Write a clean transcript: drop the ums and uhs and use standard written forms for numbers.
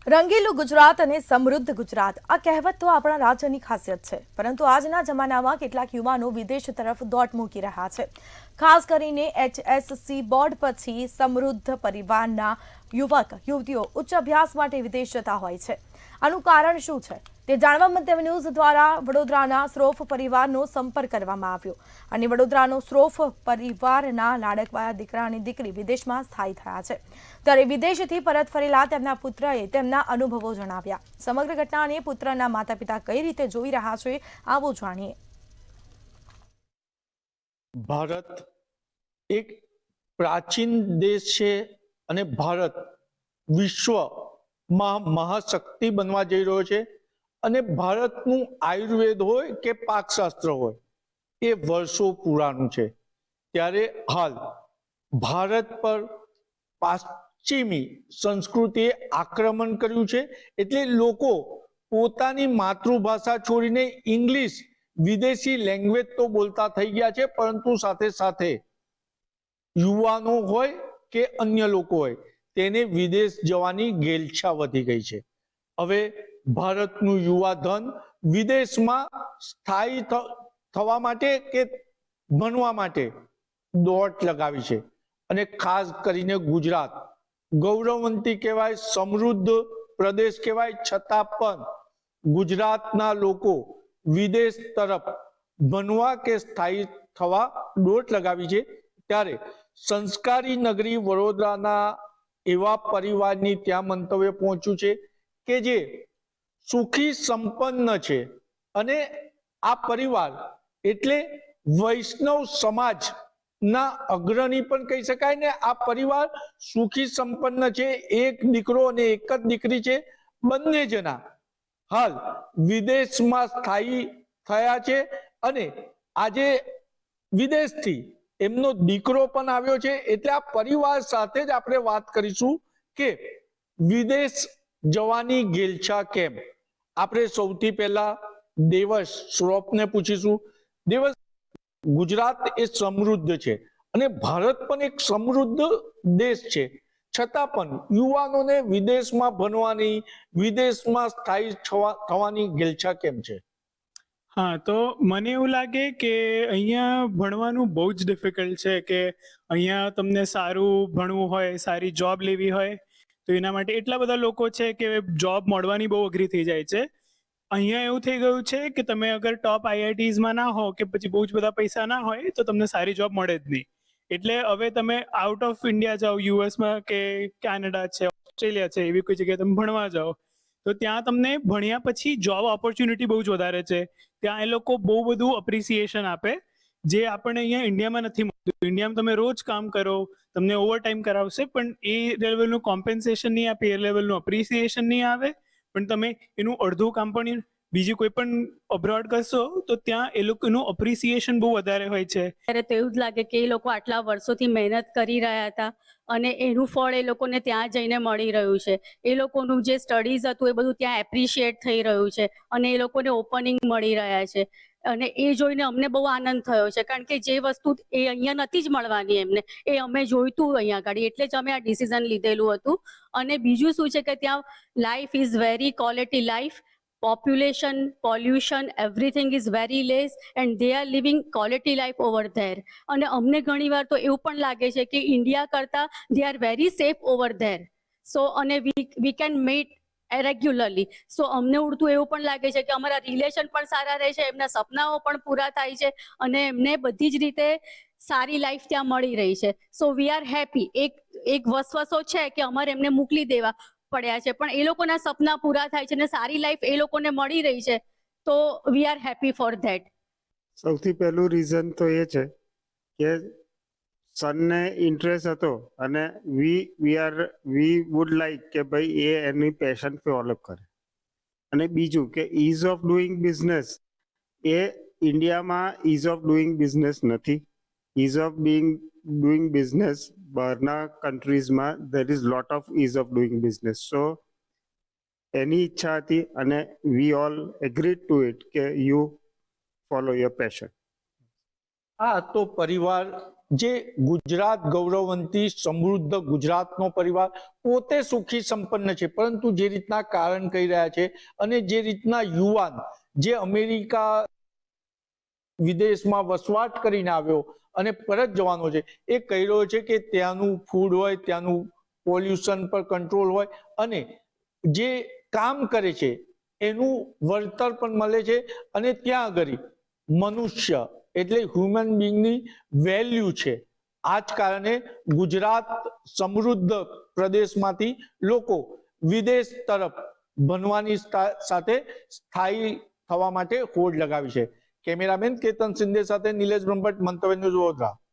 રંગીલું ગુજરાત અને સમૃદ્ધ ગુજરાત આ કહેવત તો આપણા રાજ્યની ખાસિયત છે, પરંતુ આજના જમાનામાં કેટલાક યુવાનો વિદેશ તરફ દોટ મૂકી રહ્યા છે। ખાસ કરીને HSC બોર્ડ પછી સમૃદ્ધ પરિવારના યુવક યુવતીઓ ઉચ્ચ અભ્યાસ માટે વિદેશ જતા હોય છે। આનું કારણ શું છે તે જાણવા મધ્યમ ન્યૂઝ દ્વારા વડોદરાના શ્રોફ પરિવારનો સંપર્ક કરવામાં આવ્યો અને વડોદરાનો શ્રોફ પરિવારના લાડકવાયા દીકરા અને દીકરી વિદેશમાં સ્થાયી થયા છે, ત્યારે વિદેશથી પરત ફરેલા તેમના પુત્રએ તેમના અનુભવો જણાવ્યા। સમગ્ર ઘટનાને પુત્રના માતા પિતા કઈ રીતે જોઈ રહ્યા છે, આવો જાણીએ। ભારત એક પ્રાચીન દેશ છે અને ભારત વિશ્વમાં મહાશક્તિ બનવા જઈ રહ્યો છે અને ભારતનું આયુર્વેદ હોય કે પાકશાસ્ત્ર હોય એ વર્ષો પુરાણું છે। ત્યારે હાલ ભારત પર પશ્ચિમી સંસ્કૃતિએ આક્રમણ કર્યું છે, એટલે લોકો પોતાની માતૃભાષા છોડીને ઇંગ્લિશ વિદેશી લેંગ્વેજ તો બોલતા થઈ ગયા છે, પરંતુ સાથે સાથે યુવાનો હોય કે અન્ય લોકો હોય તેને વિદેશ જવાની ઘેલછા વધી ગઈ છે। હવે ભારતનું યુવા ધન વિદેશમાં સ્થાયી થવા માટે કે ભણવા માટે દોટ લગાવી છે અને ખાસ કરીને ગુજરાત ગૌરવવંતી કહેવાય, સમૃદ્ધ પ્રદેશ કહેવાય, છતાં પણ ગુજરાતના લોકો વિદેશ તરફ ભણવા કે સ્થાયી થવા દોટ લગાવી છે। ત્યારે સંસ્કારી નગરી વડોદરાના એવા પરિવારની ત્યાં મંતવ્ય પહોંચ્યું છે કે જે સુખી સંપન્ન છે અને આ પરિવાર એટલે વૈષ્ણવ સમાજના અગ્રણી પણ કહી શકાય ને। આ પરિવાર સુખી સંપન્ન છે, એક દીકરો અને એક જ દીકરી છે, બંને જણા હાલ વિદેશમાં સ્થાયી થયા છે અને આજે વિદેશથી એમનો દીકરો પણ આવ્યો છે। એટલે આ પરિવાર સાથે જ આપણે વાત કરીશું કે વિદેશ જવાની ઘેલછા કેમ। આપણે સૌથી પહેલા દેવસ શ્રોફને પૂછીશું। દેવસ, ગુજરાત એ સમૃદ્ધ છે અને ભારત પણ એક સમૃદ્ધ દેશ છે, છતાં પણ યુવાનોને વિદેશમાં ભણવાની, વિદેશમાં સ્થાયી થવાની ઘેલછા કેમ છે? હા, તો મને એવું લાગે કે અહીંયા ભણવાનું બહુ જ ડિફિકલ્ટ છે કે અહીંયા તમને સારું ભણવું હોય, સારી જોબ લેવી હોય તો એના માટે એટલા બધા લોકો છે કે જોબ મળવાની બહુ અઘરી થઈ જાય છે। અહીંયા એવું થઈ ગયું છે કે તમે અગર ટોપ આઈઆઈટીઝમાં ના હો કે પછી બહુ જ બધા પૈસા ના હોય તો તમને સારી જોબ મળે જ નહીં। એટલે હવે તમે આઉટ ઓફ ઇન્ડિયા જાઓ, યુએસમાં કે કેનેડા છે, ઓસ્ટ્રેલિયા છે, એવી કોઈ જગ્યાએ તમે ભણવા જાઓ તો ત્યાં તમને ભણ્યા પછી જોબ ઓપોર્ચ્યુનિટી બહુ જ વધારે છે। ત્યાં એ લોકો બહુ બધું અપ્રિસિએશન આપે જે આપણને અહીંયા ઇન્ડિયામાં નથી મળતું। ઇન્ડિયામાં તમે રોજ કામ કરો, તમને ઓવર ટાઈમ કરાવશે પણ એ લેવલનું કોમ્પેન્સેશન નહીં આપે, એ લેવલનું અપ્રિસિએશન નહીં આવે, પણ તમે એનું અડધું કામ પણ બીજી કોઈ પણ અબ્રોડ કરશો તો ત્યાં એ લોકોનું અપ્રિસિએશન બહુ વધારે હોય છે। ત્યારે તો એવું જ લાગે કે એ લોકો આટલા વર્ષોથી મહેનત કરી રહ્યા હતા અને એનું ફળ એ લોકોને ત્યાં જઈને મળી રહ્યું છે। એ લોકોનું જે સ્ટડીઝ હતું એ બધું ત્યાં એપ્રિશિએટ થઈ રહ્યું છે અને એ લોકોને ઓપનિંગ મળી રહ્યા છે અને એ જોઈને અમને બહુ આનંદ થયો છે, કારણ કે જે વસ્તુ એ અહીંયા નથી જ મળવાની એમને, એ અમે જોઈતું અહીંયા આગળ, એટલે જ અમે આ ડિસિઝન લીધેલું હતું। અને બીજું શું છે કે ત્યાં life is very quality life, population, pollution, everything is very less and they are living quality life over there. અને અમને ઘણીવાર તો એવું પણ લાગે છે કે ઇન્ડિયા કરતા they are very safe over there. So અને we can meet રેગ્યુલરલી। સો અમને ઉડતું એવું પણ લાગે છે કે અમારા રિલેશન પણ સારા રહે છે, એમના સપનાઓ પણ પૂરા થાય છે અને એમને બધી જ રીતે સારી લાઈફ ત્યાં મળી રહી છે। સો વી આર હેપી। એક વસવસો છે કે અમારે એમને મોકલી દેવા પડ્યા છે પણ એ લોકોના સપના પૂરા થાય છે અને સારી લાઈફ એ લોકોને મળી રહી છે, તો we are happy for that. સૌથી પહેલું રીઝન તો એ છે કે સનને ઇન્ટરેસ્ટ હતો અને વી વુડ લાઈક કે ભાઈ એ એની પેશન ફોલો કરે। અને બીજું કે ઇઝ ઓફ ડુઈંગ બિઝનેસ, એ ઇન્ડિયામાં ઇઝ ઓફ ડુઈંગ બિઝનેસ નથી। ઇઝ ઓફ ડુઈંગ બિઝનેસ બહારના કન્ટ્રીઝમાં there is lot of ease of doing business. So એની ઈચ્છા હતી અને we all agreed to it કે યુ ફોલો યોર પેશન। આ તો પરિવાર જે ગુજરાત ગૌરવવંતી સમૃદ્ધ ગુજરાતનો પરિવાર પોતે સુખી સંપન્ન છે, પરંતુ જે રીતના કારણ કહી રહ્યા છે અને જે રીતના યુવાન જે અમેરિકા વિદેશમાં વસવાટ કરીને આવ્યો અને પરત જવાનો છે, એ કહી રહ્યો છે કે ત્યાંનું ફૂડ હોય, ત્યાંનું પોલ્યુશન પર કંટ્રોલ હોય અને જે કામ કરે છે એનું વળતર પણ મળે છે અને ત્યાં આગળ મનુષ્ય એટલે હ્યુમન બીંગની વેલ્યુ છે. આ જ કારણે ગુજરાત સમૃદ્ધ પ્રદેશમાંથી લોકો વિદેશ તરફ ભણવાની સાથે સ્થાયી થવા માટે હોડ લગાવી છે. કેમેરામેન કેતન સિંધે સાથે નિલેશ બ્રહ્મભટ્ટ, મંતવ્ય ન્યૂઝ, વડોદરા.